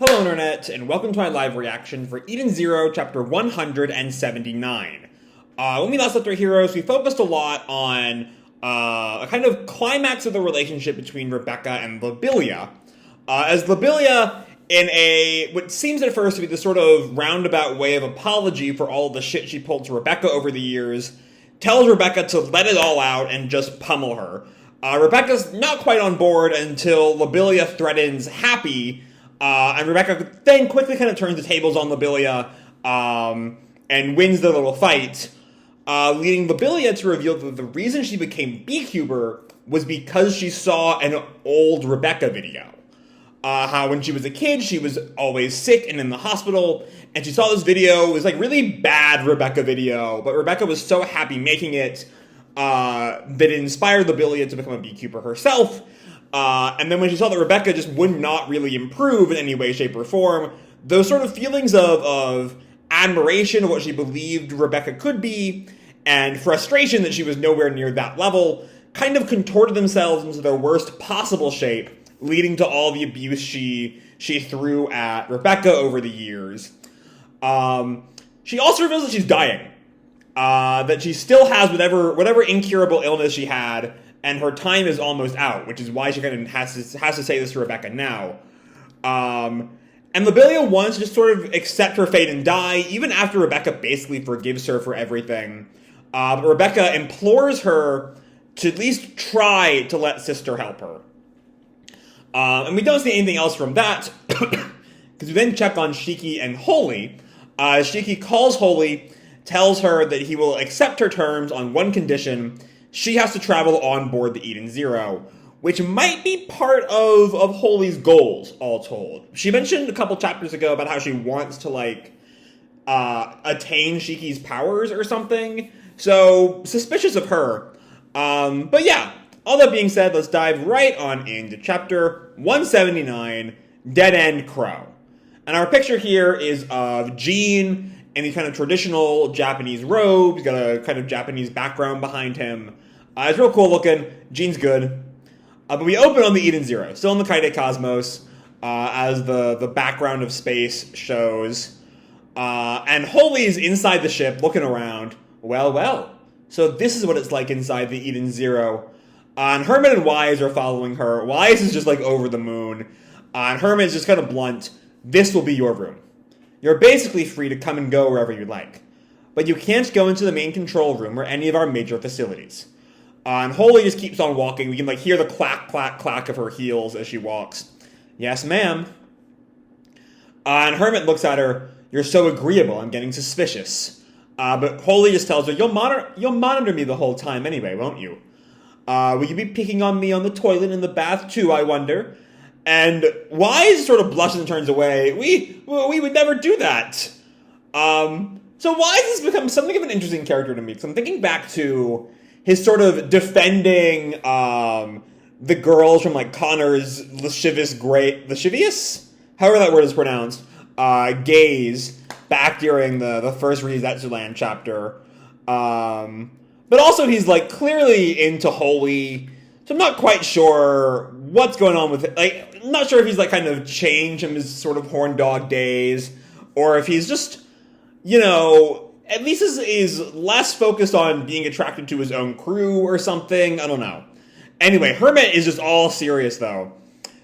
Hello Internet, and welcome to my live reaction for Eden Zero, chapter 179. When we last left our heroes, we focused a lot on a kind of climax of the relationship between Rebecca and Labilia. As Labilia, in what seems at first to be the sort of roundabout way of apology for all the shit she pulled to Rebecca over the years, tells Rebecca to let it all out and just pummel her. Rebecca's not quite on board until Labilia threatens Happy, and Rebecca then quickly kind of turns the tables on Labilia and wins the little fight, leading Labilia to reveal that the reason she became Beekeeper was because she saw an old Rebecca video. How when she was a kid, she was always sick and in the hospital, and she saw this video. It was like really bad Rebecca video, but Rebecca was so happy making it that it inspired Labilia to become a Beekeeper herself. And then when she saw that Rebecca just would not really improve in any way, shape, or form, those sort of feelings of admiration of what she believed Rebecca could be, and frustration that she was nowhere near that level, kind of contorted themselves into their worst possible shape, leading to all the abuse she threw at Rebecca over the years. She also reveals that she's dying. That she still has whatever incurable illness she had, and her time is almost out, which is why she kind of has to say this to Rebecca now. And Labilia wants to just sort of accept her fate and die, even after Rebecca basically forgives her for everything. But Rebecca implores her to at least try to let Sister help her. And we don't see anything else from that, because we then check on Shiki and Holy. Shiki calls Holy, tells her that he will accept her terms on one condition: she has to travel on board the Eden Zero, which might be part of Holy's goals, all told. She mentioned a couple chapters ago about how she wants to, attain Shiki's powers or something, so suspicious of her. But yeah, all that being said, let's dive right on into chapter 179, Deadend Crow. And our picture here is of Jean in these kind of traditional Japanese robes. He's got a kind of Japanese background behind him. It's real cool looking. Jean's good. But we open on the Eden Zero, still in the Kaede Cosmos, as the background of space shows. And Holy's inside the ship, looking around. Well. So this is what it's like inside the Eden Zero. And Hermit and Wise are following her. Wise is just over the moon. And Hermit is just kind of blunt. This will be your room. You're basically free to come and go wherever you like. But you can't go into the main control room or any of our major facilities. And Holy just keeps on walking. We can hear the clack, clack, clack of her heels as she walks. Yes, ma'am. And Hermit looks at her. You're so agreeable, I'm getting suspicious. But Holy just tells her, you'll monitor me the whole time anyway, won't you? Will you be picking on me on the toilet in the bath too, I wonder? And Wise sort of blushes and turns away. We would never do that. So Wise has become something of an interesting character to me, because I'm thinking back to his sort of defending the girls from Connor's lascivious? However that word is pronounced, gaze back during the first Rizetsu Land chapter. But also he's clearly into Holy, so I'm not quite sure what's going on with it. I'm not sure if he's kind of changed from his sort of horn dog days, or if he's just, at least is less focused on being attracted to his own crew or something. I don't know. Anyway, Hermit is just all serious, though.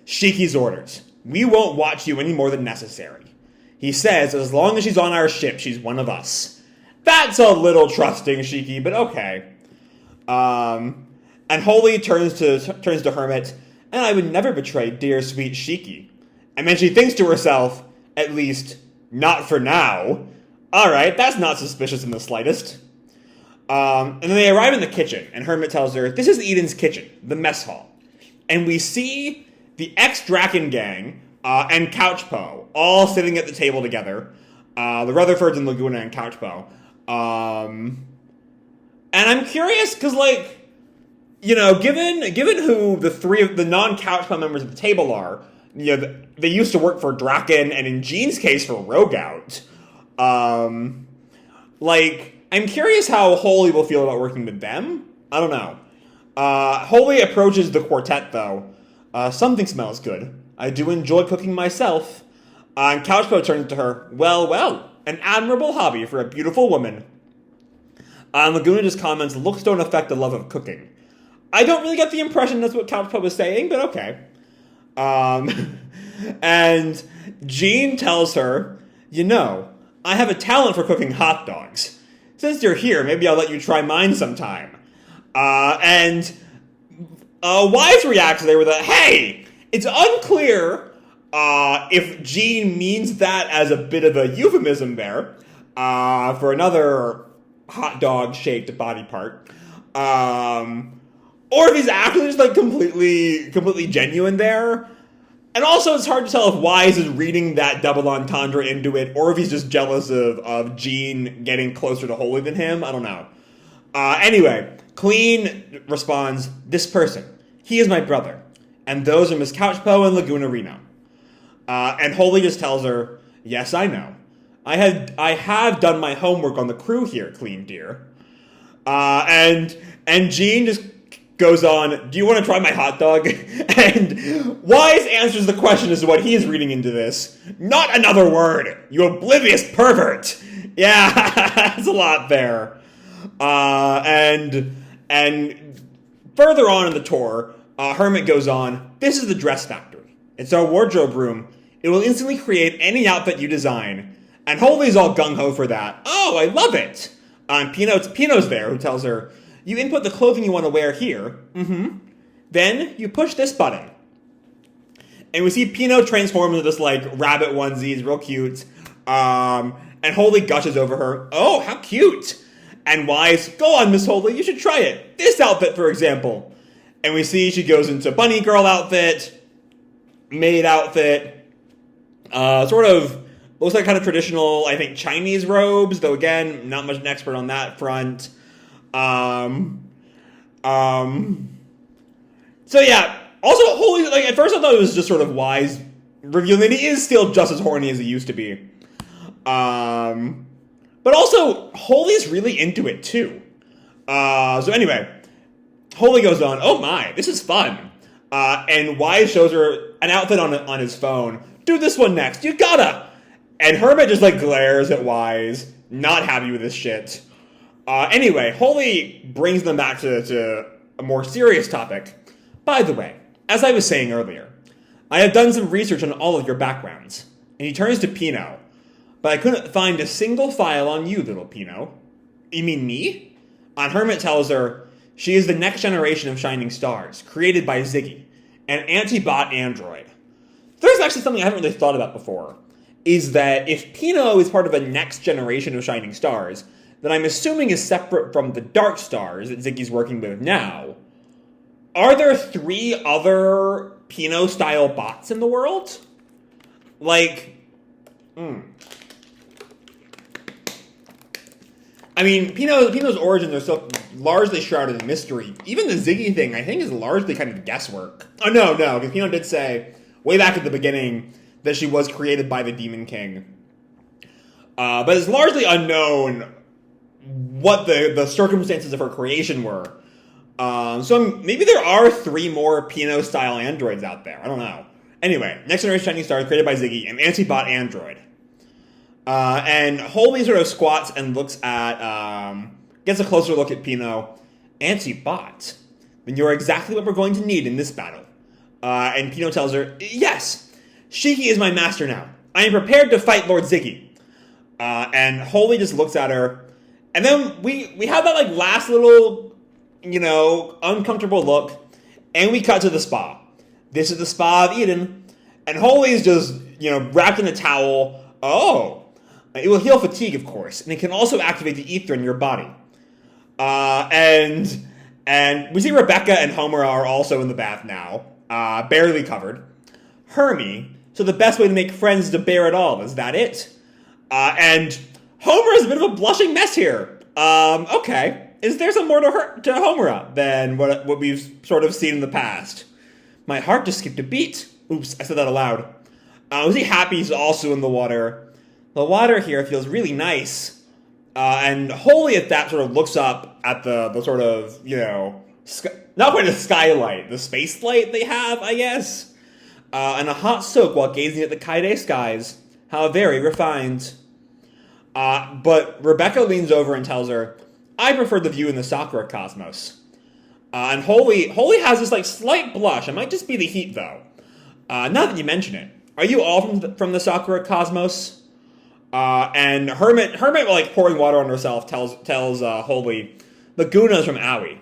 Shiki's orders. We won't watch you any more than necessary. He says as long as she's on our ship, she's one of us. That's a little trusting, Shiki, but okay. And Holy turns to Hermit, and I would never betray dear sweet Shiki. And then she thinks to herself, at least, not for now. Alright, that's not suspicious in the slightest. And then they arrive in the kitchen, and Hermit tells her, this is Eden's kitchen, the mess hall. And we see the ex-Draken gang and Couchpo all sitting at the table together. The Rutherfords and Laguna and Couchpo. And I'm curious, because, given who the three of the non-Couchpo members at the table are, they used to work for Draken, and in Jean's case, for Rogout. I'm curious how Holy will feel about working with them. I don't know. Holy approaches the quartet, though. Something smells good. I do enjoy cooking myself. And Couchpo turns to her, well, well, an admirable hobby for a beautiful woman. Laguna just comments, looks don't affect the love of cooking. I don't really get the impression that's what Couchpo was saying, but okay. And Jean tells her, I have a talent for cooking hot dogs. Since you're here, maybe I'll let you try mine sometime. And Wise reacts there with a, hey! It's unclear if Jean means that as a bit of a euphemism there for another hot dog-shaped body part. Or if he's actually just like completely genuine there. And also it's hard to tell if Wise is reading that double entendre into it, or if he's just jealous of Jean getting closer to Holy than him. I don't know. Anyway, Clean responds, this person, he is my brother. And those are Miss Couchpo and Laguna Reno. And Holy just tells her, yes, I know. I have done my homework on the crew here, Clean dear. And Jean just goes on, do you want to try my hot dog? And Wise answers the question as to what he is reading into this. Not another word, you oblivious pervert. Yeah, that's a lot there. And further on in the tour, Hermit goes on, this is the dress factory. It's our wardrobe room. It will instantly create any outfit you design. And Holy's all gung-ho for that. Oh, I love it. And Pino's there, who tells her, you input the clothing you want to wear here. Mm-hmm. Then you push this button. And we see Pino transform into this, like, rabbit onesie. It's real cute. And Holy gushes over her. Oh, how cute. And Wise, go on, Miss Holy, you should try it. This outfit, for example. And we see she goes into bunny girl outfit, maid outfit, sort of looks like kind of traditional, I think, Chinese robes, though again, not much an expert on that front. So yeah, also Holy, like, at first I thought it was just sort of Wise revealing that he is still just as horny as he used to be. But also, Holy's really into it too. So anyway, Holy goes on, oh my, this is fun. And Wise shows her an outfit on his phone. Do this one next, you gotta! And Hermit just like glares at Wise, not happy with this shit. Anyway, Holy brings them back to a more serious topic. By the way, as I was saying earlier, I have done some research on all of your backgrounds. And he turns to Pino. But I couldn't find a single file on you, little Pino. You mean me? And Hermit tells her, she is the next generation of shining stars, created by Ziggy, an anti-bot android. There's actually something I haven't really thought about before, is that if Pino is part of a next generation of shining stars, that I'm assuming is separate from the dark stars that Ziggy's working with now, are there 3 other Pino-style bots in the world? Like, I mean, Pino's origins are still largely shrouded in mystery. Even the Ziggy thing, I think, is largely kind of guesswork. Oh, no, because Pino did say, way back at the beginning, that she was created by the Demon King. But it's largely unknown what the circumstances of her creation were. So maybe there are 3 more Pino-style androids out there. I don't know. Anyway, Next Generation Shining Stars, created by Ziggy, an anti-bot android. And Holy sort of squats and looks at, gets a closer look at Pino. Anti-bot? Then you're exactly what we're going to need in this battle. And Pino tells her, yes, Shiki is my master now. I am prepared to fight Lord Ziggy. And Holy just looks at her. And then we have that, like, last little, uncomfortable look. And we cut to the spa. This is the spa of Eden. And Holy is just, wrapped in a towel. Oh. It will heal fatigue, of course. And it can also activate the ether in your body. And we see Rebecca and Homer are also in the bath now. Barely covered. Hermie. So the best way to make friends is to bear it all. Is that it? And Homer is a bit of a blushing mess here. Okay. Is there some more to Homura than what we've sort of seen in the past? My heart just skipped a beat. Oops, I said that aloud. Was he happy he's also in the water? The water here feels really nice. And Holy at that sort of looks up at the sort of, not quite a skylight, the space light they have, I guess. And a hot soak while gazing at the Kaede skies. How very refined. But Rebecca leans over and tells her, I prefer the view in the Sakura Cosmos. And Holy has this like slight blush. It might just be the heat though. Now that you mention it, are you all from the Sakura Cosmos? And Hermit, like pouring water on herself, tells Holy, Laguna's from Aoi.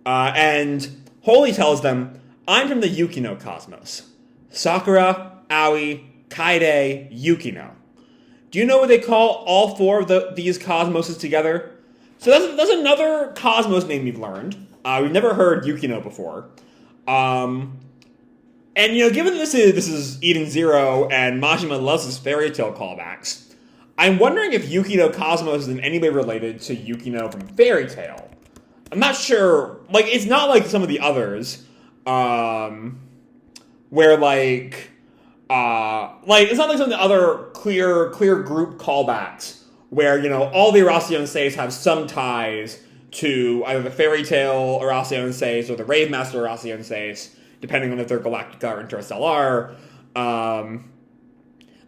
And Holy tells them, I'm from the Yukino Cosmos. Sakura, Aoi, Kaede, Yukino. Do you know what they call all four of these cosmoses together? So that's another cosmos name we've learned. We've never heard Yukino before. And given this is Eden Zero and Majima loves his fairy tale callbacks, I'm wondering if Yukino Cosmos is in any way related to Yukino from Fairy Tail. I'm not sure. Like, it's not like some of the others, where like it's not like some of the other clear group callbacks where all the Arasion Seis have some ties to either the Fairy Tail Arasion Seis or the Rave Master Arasion Seis, depending on if they're Galactica or Interstellar.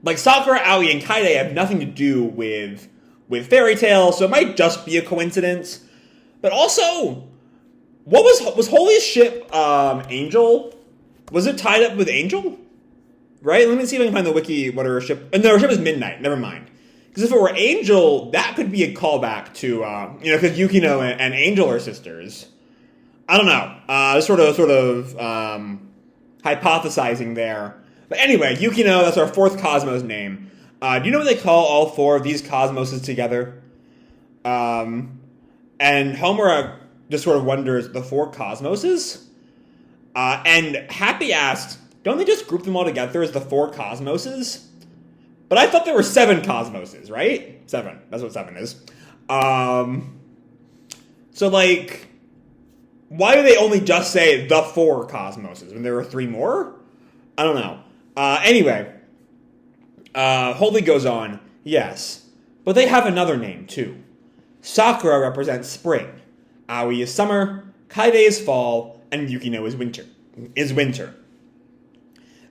Like Sakura, Aoi, and Kaede have nothing to do with Fairy Tail, so it might just be a coincidence. But also, what was Holy's ship Angel? Was it tied up with Angel? Right? Let me see if I can find the wiki. What her ship? No, her ship is Midnight. Never mind. Because if it were Angel, that could be a callback to because Yukino and Angel are sisters. I don't know. Sort of hypothesizing there. But anyway, Yukino, that's our fourth cosmos name. Do you know what they call all four of these cosmoses together? And Homura just sort of wonders, the four cosmoses? And Happy asked, don't they just group them all together as the four cosmoses? But I thought there were 7 cosmoses, right? 7. That's what 7 is. So, like, why do they only just say the 4 cosmoses when there were 3 more? I don't know. Anyway, Holy goes on, yes, but they have another name, too. Sakura represents spring, Aoi is summer, Kaede is fall, and Yukino is winter.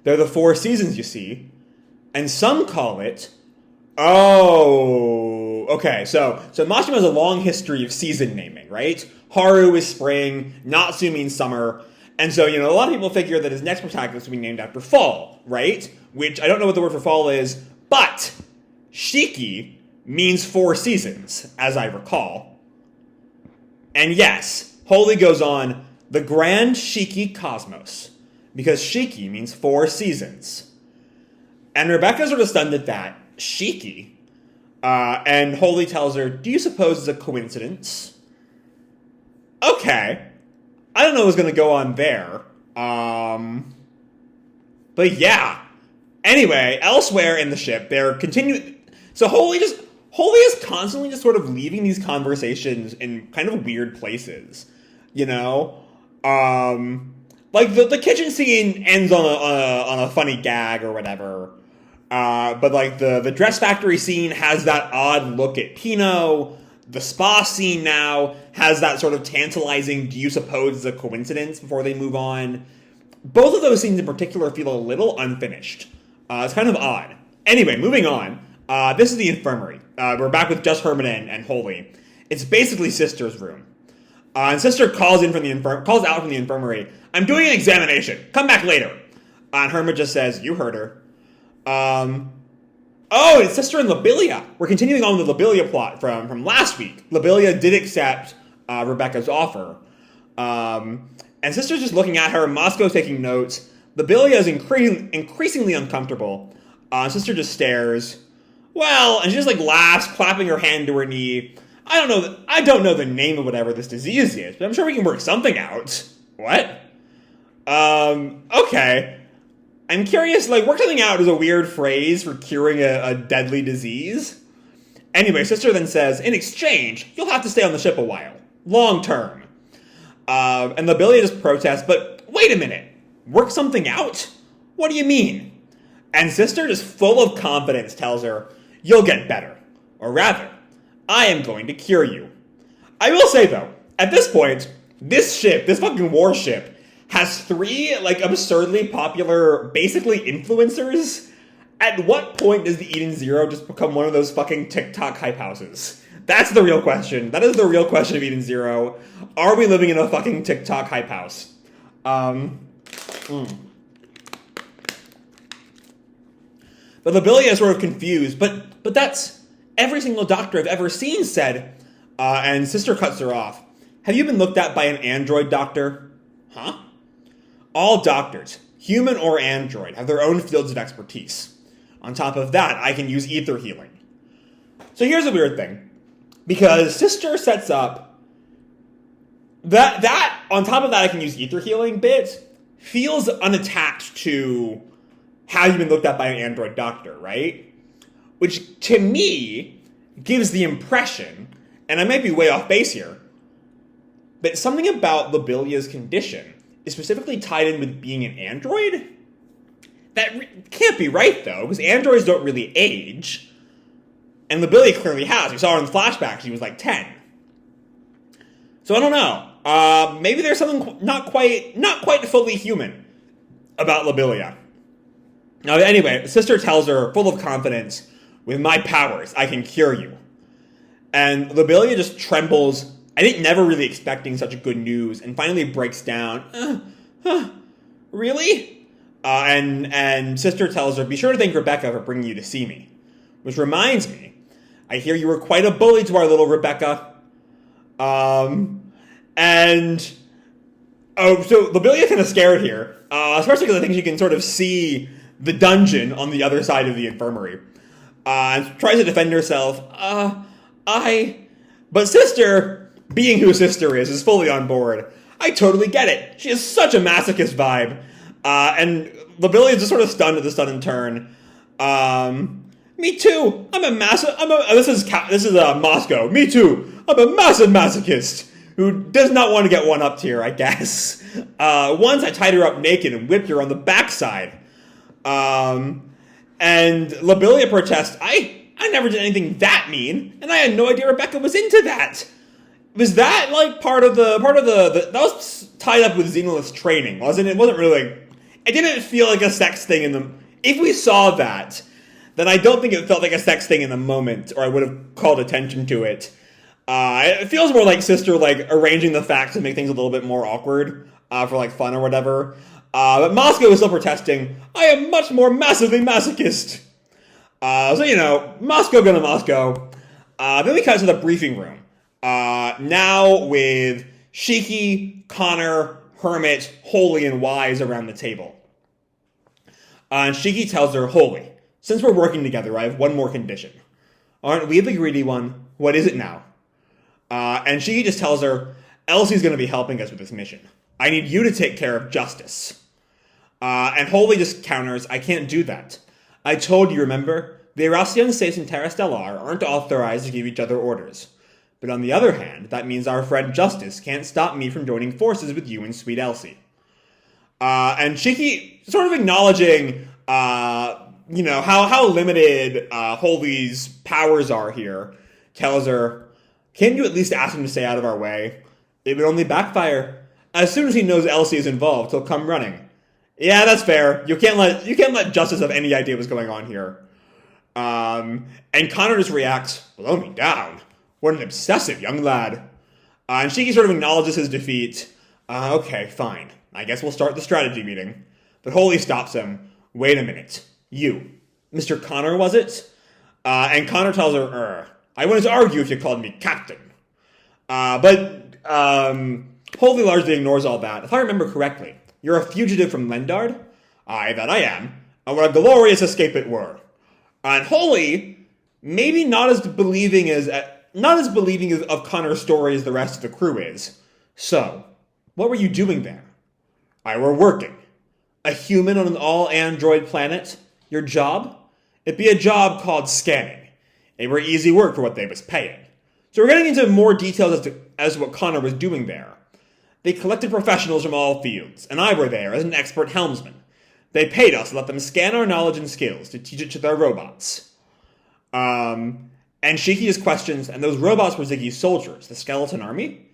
They're the 4 seasons, you see, and some call it... Oh, okay, so Mashima has a long history of season naming, right? Haru is spring, Natsu means summer, and so, a lot of people figure that his next protagonist will be named after fall, right? Which, I don't know what the word for fall is, but Shiki means 4 seasons, as I recall. And yes, Holy goes on, the Grand Shiki Cosmos, because Shiki means 4 seasons. And Rebecca's sort of stunned at that. Shiki? And Holy tells her, do you suppose it's a coincidence? Okay. I don't know what's going to go on there. But yeah. Anyway, elsewhere in the ship, they're continuing... So Holy is constantly just sort of leaving these conversations in kind of weird places. Like the kitchen scene ends on a funny gag or whatever. But like the dress factory scene has that odd look at Pino. The spa scene now has that sort of tantalizing, do you suppose it's a coincidence before they move on. Both of those scenes in particular feel a little unfinished. It's kind of odd. Anyway, moving on. This is the infirmary. We're back with just Herman and Holy. It's basically Sister's room. And Sister calls out from the infirmary. I'm doing an examination. Come back later. And Herman just says, you heard her. Oh, it's Sister and Labilia. We're continuing on with the Labilia plot from last week. Labilia did accept Rebecca's offer. And Sister's just looking at her. Moscow's taking notes. Labilia is increasingly uncomfortable. Sister just stares. Well, and she just like laughs, clapping her hand to her knee. I don't know the name of whatever this disease is, but I'm sure we can work something out. What? Okay. I'm curious, like, work something out is a weird phrase for curing a deadly disease. Anyway, Sister then says, in exchange, you'll have to stay on the ship a while. Long term. And Labilia just protests, but wait a minute. Work something out? What do you mean? And Sister, just full of confidence, tells her, you'll get better. Or rather, I am going to cure you. I will say, though, at this point, this fucking warship, has 3, like, absurdly popular, basically influencers, At what point does the Eden Zero just become one of those fucking TikTok hype houses? That's the real question. That is the real question of Eden Zero. Are we living in a fucking TikTok hype house? But Labilia is sort of confused, but that's every single doctor I've ever seen said, and Sister cuts her off. Have you been looked at by an android doctor? Huh? All doctors, human or android, have their own fields of expertise. On top of that, I can use ether healing. So here's a weird thing. Because Sister sets up that on top of that I can use ether healing bit feels unattached to how you've been looked at by an android doctor, right? Which to me gives the impression, and I might be way off base here, but something about Labilia's condition is specifically tied in with being an android? That can't be right, though, because androids don't really age. And Labilia clearly has. We saw her in the flashback. She was like 10. So I don't know. Maybe there's something not quite fully human about Labilia. Now, anyway, Sister tells her, full of confidence, with my powers, I can cure you. And Labilia just trembles, I think never really expecting such good news, and finally breaks down. Really? And Sister tells her, be sure to thank Rebecca for bringing you to see me. Which reminds me, I hear you were quite a bully to our little Rebecca. So Labilia's kind of scared here, especially because I think she can sort of see the dungeon on the other side of the infirmary. And tries to defend herself. But Sister, being who Sister is fully on board. I totally get it. She has such a masochist vibe. And Labilia is just sort of stunned at the sudden turn. Me too. This is Moscow. Me too. I'm a massive masochist who does not want to get one upped here, I guess. Once I tied her up naked and whipped her on the backside. And Labilia protests, I never did anything that mean, and I had no idea Rebecca was into that. Was that like part of the that was tied up with Xenolith's training, wasn't it? It wasn't really. It didn't feel like a sex thing in the. If we saw that, then I don't think it felt like a sex thing in the moment, or I would have called attention to it. It feels more like Sister like arranging the facts to make things a little bit more awkward for like fun or whatever. But Moscow is still protesting. I am much more massively masochist. So Moscow gonna Moscow. Then we cut to the briefing room. Now with Shiki, Connor, Hermit, Holy, and Wise around the table. And Shiki tells her, Holy, since we're working together, I have one more condition. Aren't we the greedy one? What is it now? And Shiki just tells her, Elsie's going to be helping us with this mission. I need you to take care of justice. And Holy just counters, I can't do that. I told you, remember? The Erasion States and Terra Stellar aren't authorized to give each other orders. But on the other hand, that means our friend Justice can't stop me from joining forces with you and Sweet Elsie. And Shiki, sort of acknowledging, how limited Holy's powers are here, tells her, can't you at least ask him to stay out of our way? It would only backfire. As soon as he knows Elsie is involved, he'll come running. Yeah, that's fair. You can't let Justice have any idea what's going on here. And Connor just reacts, blow me down. What an obsessive young lad. And Shiki sort of acknowledges his defeat. Okay, fine. I guess we'll start the strategy meeting. But Holy stops him. Wait a minute. You. Mr. Connor, was it? And Connor tells her, I wouldn't argue if you called me captain. But Holy largely ignores all that. If I remember correctly, you're a fugitive from Lendard? Aye, that I am. And what a glorious escape it were. And Holy, maybe not as believing of Connor's story as the rest of the crew is. So, what were you doing there? I were working. A human on an all-android planet? Your job? It'd be a job called scanning. It were easy work for what they was paying. So we're getting into more details as to what Connor was doing there. They collected professionals from all fields, and I were there as an expert helmsman. They paid us to let them scan our knowledge and skills to teach it to their robots. And Shiki just questions, and those robots were Ziggy's soldiers, the skeleton army?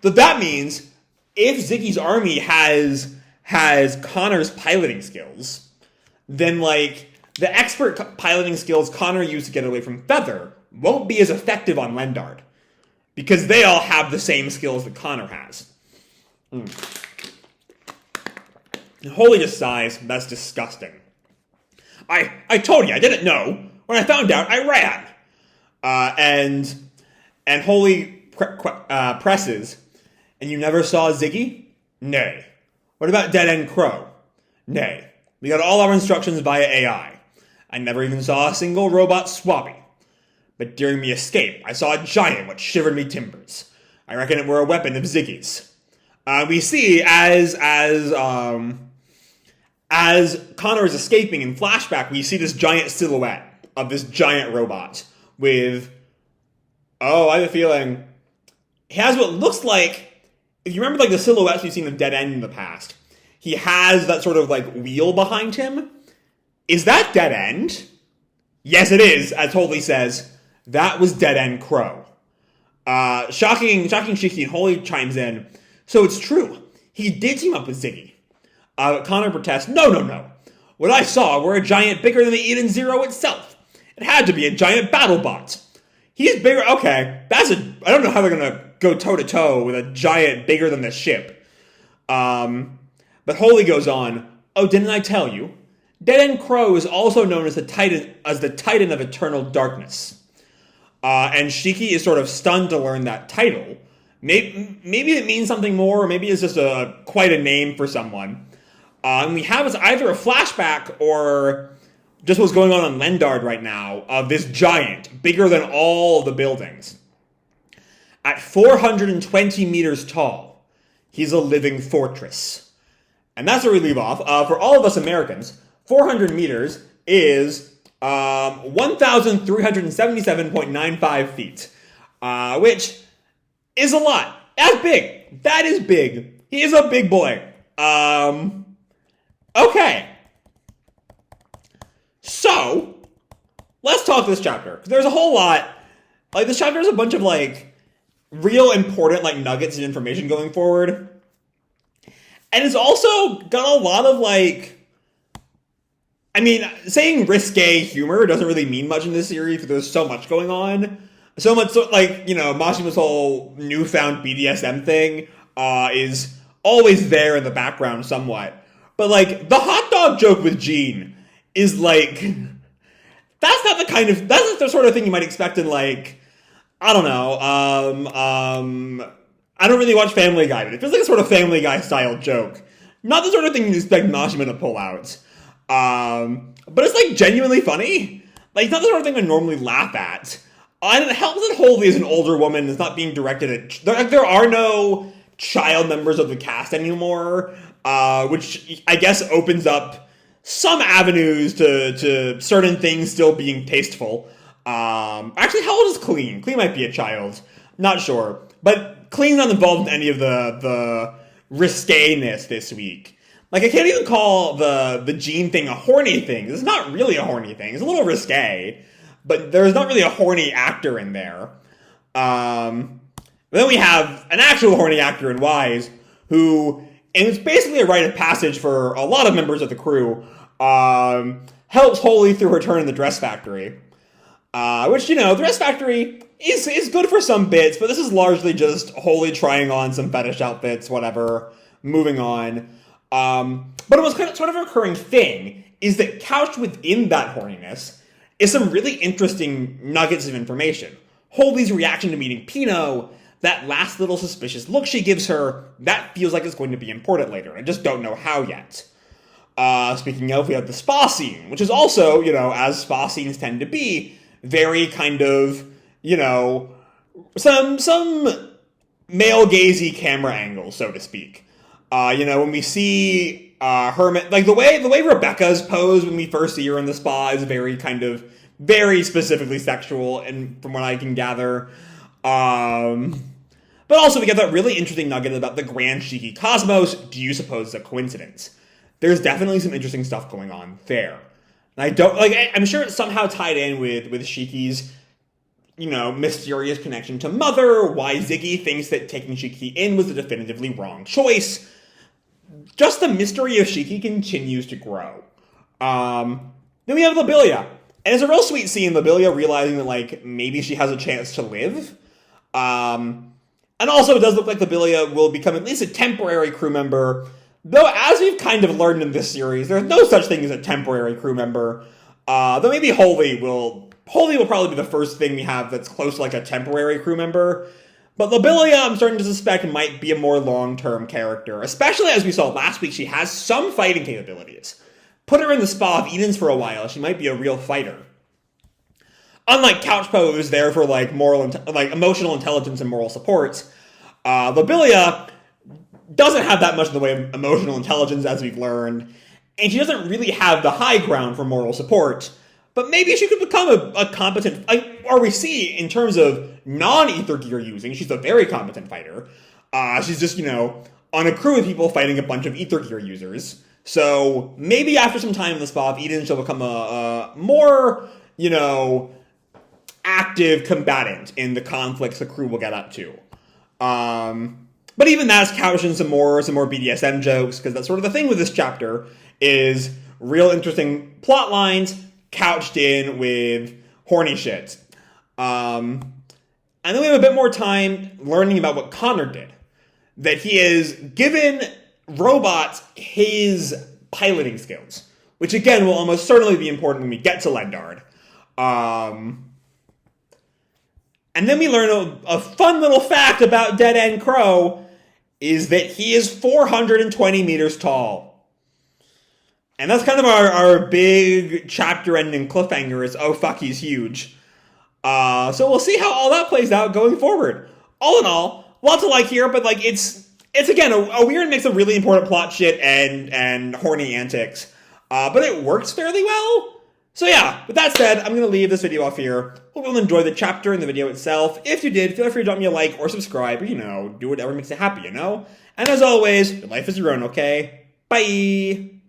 That means, if Ziggy's army has Connor's piloting skills, then, the expert piloting skills Connor used to get away from Feather won't be as effective on Lendard, because they all have the same skills that Connor has. Holy just sighs. That's disgusting. I told you, I didn't know. When I found out, I ran. And Holy presses. And you never saw Ziggy? Nay. What about Deadend Crow? Nay. We got all our instructions via AI. I never even saw a single robot swappy. But during me escape, I saw a giant which shivered me timbers. I reckon it were a weapon of Ziggy's. We see as Connor is escaping in flashback, we see this giant silhouette of this giant robot with, I have a feeling, he has what looks like, if you remember like the silhouettes we've seen of Deadend in the past, he has that sort of like wheel behind him. Is that Deadend? Yes, it is, as Holy says. That was Deadend Crow. Shocking Shiki and Holy chimes in. So it's true. He did team up with Ziggy. Connor protests, no. What I saw were a giant bigger than the Eden Zero itself. It had to be a giant battle bot. He's bigger, okay. I don't know how they're gonna go toe-to-toe with a giant bigger than the ship. But Holy goes on, didn't I tell you? Deadend Crow is also known as the Titan of Eternal Darkness. And Shiki is sort of stunned to learn that title. Maybe it means something more, or maybe it's just quite a name for someone. And we have either a flashback or just what's going on Lendard right now of this giant, bigger than all the buildings. At 420 meters tall, he's a living fortress. And that's where we leave off. For all of us Americans, 400 meters is 1,377.95 feet, which is a lot. That's big. That is big. He is a big boy. Okay. So, let's talk this chapter. There's a whole lot. Like, this chapter has a bunch of, like, real important, like, nuggets and information going forward. And it's also got a lot of, like, I mean, saying risque humor doesn't really mean much in this series because there's so much going on. So much, like, you know, Mashima's whole newfound BDSM thing is always there in the background somewhat. But, like, the hot dog joke with Jean is, like, that's not the sort of thing you might expect in, like, I don't know, I don't really watch Family Guy, but it feels like a sort of Family Guy style joke. Not the sort of thing you'd expect Mashima to pull out. But it's, like, genuinely funny. Like, it's not the sort of thing I normally laugh at. And it helps that Holy is an older woman and is not being directed at... There are no child members of the cast anymore, which I guess opens up some avenues to certain things still being tasteful. Actually, how old is Clean? Clean might be a child. Not sure. But Clean's not involved in any of the risque-ness this week. Like, I can't even call the Jean thing a horny thing. It's not really a horny thing. It's a little risque. But there's not really a horny actor in there. Then we have an actual horny actor in Wise, who, and it's basically a rite of passage for a lot of members of the crew, helps Holy through her turn in the dress factory. Which, you know, the dress factory is good for some bits, but this is largely just Holy trying on some fetish outfits, whatever, moving on. But it was kind of sort of a recurring thing, is that couched within that horniness is some really interesting nuggets of information. Holy's reaction to meeting Pino, that last little suspicious look she gives her, that feels like it's going to be important later. I just don't know how yet. Speaking of, we have the spa scene, which is also, you know, as spa scenes tend to be, very kind of, you know, some male-gazy camera angles, so to speak. You know, when we see Herman, like the way Rebecca's posed when we first see her in the spa is very specifically sexual, and from what I can gather. But also we get that really interesting nugget about the grand Shiki Cosmos. Do you suppose it's a coincidence? There's definitely some interesting stuff going on there. And I'm sure it's somehow tied in with Shiki's, you know, mysterious connection to Mother, why Ziggy thinks that taking Shiki in was a definitively wrong choice. Just the mystery of Shiki continues to grow. Then we have Labilia. And it's a real sweet scene, Labilia realizing that, like, maybe she has a chance to live. And also, it does look like Labilia will become at least a temporary crew member. Though, as we've kind of learned in this series, there's no such thing as a temporary crew member. Though maybe Holy will probably be the first thing we have that's close to, like, a temporary crew member. But Labilia, I'm starting to suspect, might be a more long-term character. Especially as we saw last week, she has some fighting capabilities. Put her in the Spa of Edens for a while, she might be a real fighter. Unlike Couchpo, who's there for, like, emotional intelligence and moral support, Labilia doesn't have that much in the way of emotional intelligence, as we've learned, and she doesn't really have the high ground for moral support. But maybe she could become a competent, or we see, in terms of non-ether gear using, she's a very competent fighter. She's just, on a crew with people fighting a bunch of ether gear users. So maybe after some time in the Spa of Eden, she'll become a more, active combatant in the conflicts the crew will get up to. But even that's couched in some more BDSM jokes, because that's sort of the thing with this chapter, is real interesting plot lines couched in with horny shit. And then we have a bit more time learning about what Connor did. That he has given robots his piloting skills, which again will almost certainly be important when we get to Lendard. And then we learn a fun little fact about Deadend Crow, is that he is 420 meters tall. And that's kind of our big chapter-ending cliffhanger is, oh fuck, he's huge. So we'll see how all that plays out going forward. All in all, lots to like here, but like it's again a weird mix of really important plot shit and horny antics. But it works fairly well. So yeah, with that said, I'm going to leave this video off here. Hope you'll enjoy the chapter and the video itself. If you did, feel free to drop me a like or subscribe, or, do whatever makes you happy, And as always, your life is your own, okay? Bye!